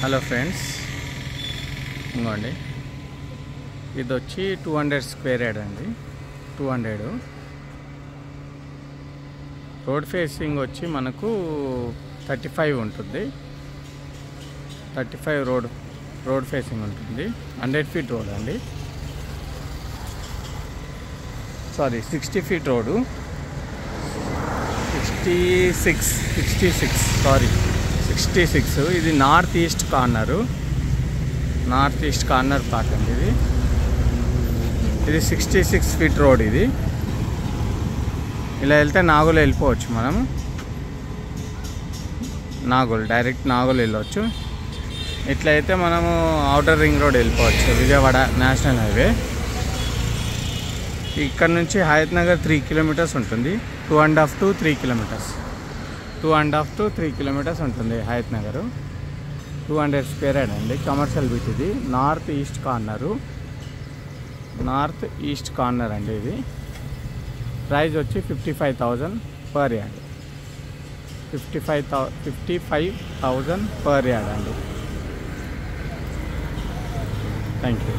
Hello friends, ఇంకోండి ఇది వచ్చి 200 స్క్వేర్ యార్డ్ అండి. 200 రోడ్ ఫేసింగ్ వచ్చి మనకు 35 ఉంటుంది. 35 రోడ్ ఫేసింగ్ ఉంటుంది. 100 ఫీట్ రోడ్ అండి. 60 ఫీట్ రోడ్డు. 66 ఇది నార్త్ ఈస్ట్ కార్నర్ ప్లాట్ అండి. ఇది 66 ఫీట్ రోడ్. ఇది ఇలా వెళ్తే నాగోల్ వెళ్ళిపోవచ్చు. మనం డైరెక్ట్ నాగోల్ వెళ్ళవచ్చు. ఇట్లా అయితే మనము ఔటర్ రింగ్ రోడ్ వెళ్ళిపోవచ్చు, విజయవాడ నేషనల్ హైవే. ఇక్కడ నుంచి హయత్ నగర్ 3 కిలోమీటర్స్ ఉంటుంది. 2.5 to 3 కిలోమీటర్స్ 2.5 to 3 కిలోమీటర్స్ ఉంటుంది హయత్ నగర్. 200 స్క్వేర్ యార్డ్ అండి. Commercial bit. ఇది నార్త్ ఈస్ట్ కార్నర్ అండి. ఇది ప్రైస్ వచ్చి 55,000 పర్ యార్డ్. 55,000 పర్ యార్డ్ అండి. Thank you.